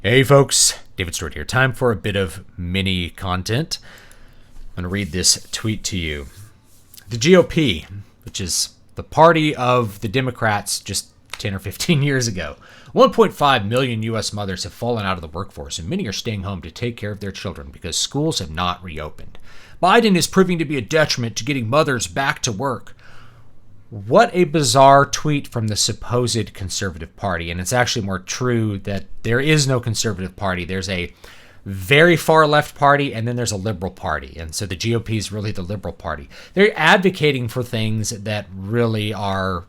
Hey folks, David Stewart here. Time for a bit of mini content. I'm going to read this tweet to you. The GOP, which is the party of the Democrats just 10 or 15 years ago, 1.5 million U.S. mothers have fallen out of the workforce, and many are staying home to take care of their children because schools have not reopened. Biden is proving to be a detriment to getting mothers back to work. What a bizarre tweet from the supposed conservative party. And it's actually more true that there is no conservative party. There's a very far left party, and then there's a liberal party. And so the GOP is really the liberal party. They're advocating for things that really are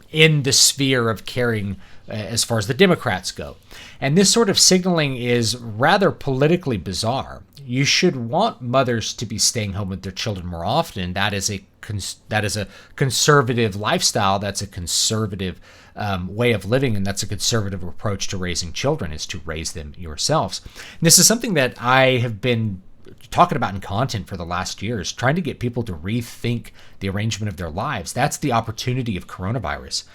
in the sphere of caring as far as the Democrats go. And this sort of signaling is rather politically bizarre. You should want mothers to be staying home with their children more often. That is a conservative lifestyle. That's a conservative way of living, and that's a conservative approach to raising children, is to raise them yourselves. And this is something that I have been talking about in content for the last years, trying to get people to rethink the arrangement of their lives. That's the opportunity of coronavirus.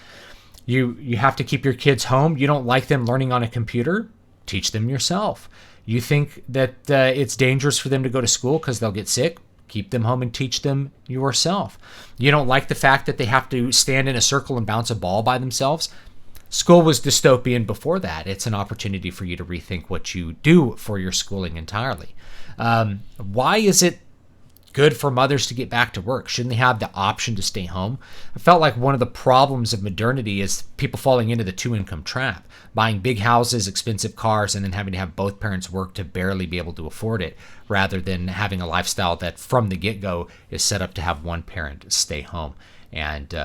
You have to keep your kids home. You don't like them learning on a computer? Teach them yourself. You think that it's dangerous for them to go to school because they'll get sick? Keep them home and teach them yourself. You don't like the fact that they have to stand in a circle and bounce a ball by themselves? School was dystopian before that. It's an opportunity for you to rethink what you do for your schooling entirely. Why is it good for mothers to get back to work? Shouldn't they have the option to stay home? I felt like one of the problems of modernity is people falling into the two-income trap, buying big houses, expensive cars, and then having to have both parents work to barely be able to afford it, rather than having a lifestyle that from the get-go is set up to have one parent stay home and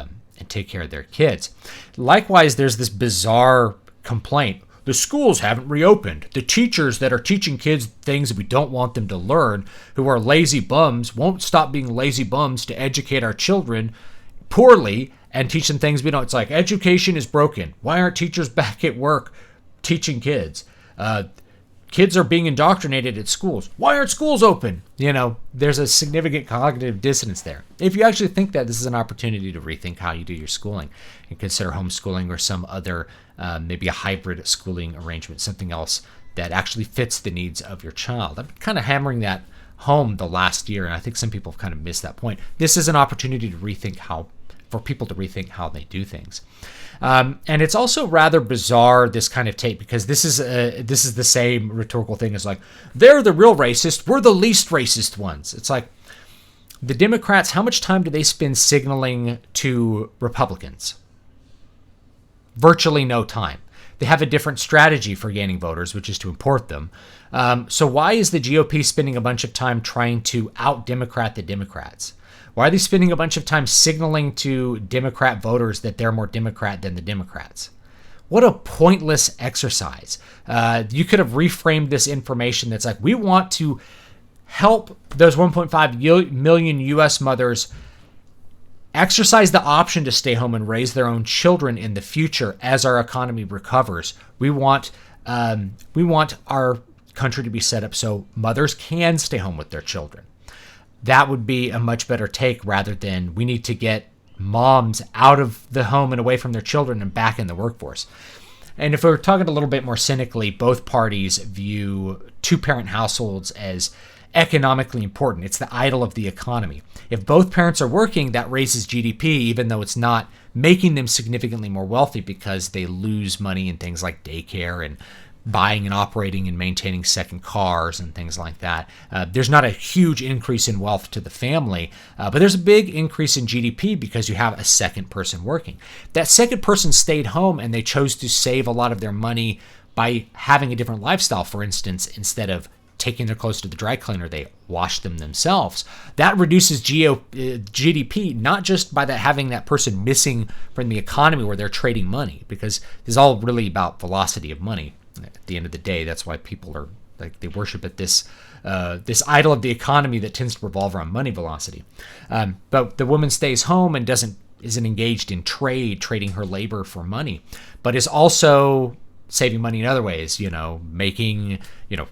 take care of their kids. Likewise, there's this bizarre complaint. The schools haven't reopened. The teachers that are teaching kids things that we don't want them to learn, who are lazy bums, won't stop being lazy bums to educate our children poorly and teach them things we don't. It's like education is broken. Why aren't teachers back at work teaching kids? Kids are being indoctrinated at schools. Why aren't schools open? There's a significant cognitive dissonance there. If you actually think that, this is an opportunity to rethink how you do your schooling and consider homeschooling or some other, maybe a hybrid schooling arrangement, something else that actually fits the needs of your child. I've been kind of hammering that home the last year, and I think some people have kind of missed that point. This is an opportunity to for people to rethink how they do things. And it's also rather bizarre, this kind of take, because this is the same rhetorical thing as like, they're the real racist, we're the least racist ones. It's like, the Democrats, how much time do they spend signaling to Republicans? Virtually no time. They have a different strategy for gaining voters, which is to import them. So why is the GOP spending a bunch of time trying to out-Democrat the Democrats? Why are they spending a bunch of time signaling to Democrat voters that they're more Democrat than the Democrats? What a pointless exercise. You could have reframed this information that's like, we want to help those 1.5 million U.S. mothers exercise the option to stay home and raise their own children in the future as our economy recovers. We want our country to be set up so mothers can stay home with their children. That would be a much better take, rather than we need to get moms out of the home and away from their children and back in the workforce. And if we're talking a little bit more cynically, both parties view two-parent households as economically important. It's the idol of the economy. If both parents are working, that raises GDP, even though it's not making them significantly more wealthy, because they lose money in things like daycare and buying and operating and maintaining second cars and things like that. There's not a huge increase in wealth to the family, but there's a big increase in GDP because you have a second person working. That second person stayed home and they chose to save a lot of their money by having a different lifestyle. For instance, instead of taking their clothes to the dry cleaner, they wash them themselves. That reduces GDP, not just by having that person missing from the economy where they're trading money, because this is all really about velocity of money. At the end of the day, that's why people are like, they worship at this idol of the economy that tends to revolve around money velocity. But the woman stays home and isn't engaged in trading her labor for money, but is also saving money in other ways, making,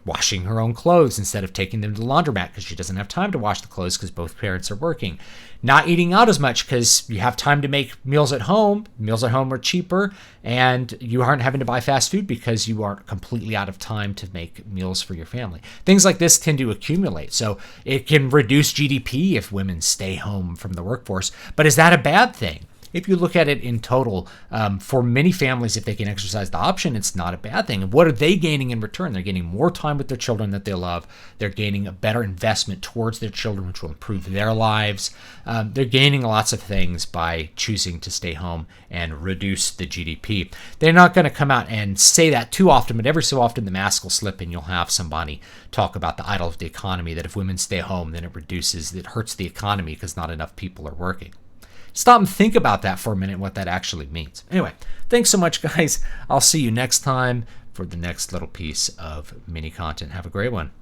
washing her own clothes instead of taking them to the laundromat because she doesn't have time to wash the clothes because both parents are working. Not eating out as much because you have time to make meals at home. Meals at home are cheaper, and you aren't having to buy fast food because you aren't completely out of time to make meals for your family. Things like this tend to accumulate. So it can reduce GDP if women stay home from the workforce. But is that a bad thing? If you look at it in total, for many families, if they can exercise the option, it's not a bad thing. And what are they gaining in return? They're gaining more time with their children that they love. They're gaining a better investment towards their children, which will improve their lives. They're gaining lots of things by choosing to stay home and reduce the GDP. They're not going to come out and say that too often, but every so often the mask will slip and you'll have somebody talk about the idol of the economy, that if women stay home, then it hurts the economy because not enough people are working. Stop and think about that for a minute, what that actually means. Anyway, thanks so much, guys. I'll see you next time for the next little piece of mini content. Have a great one.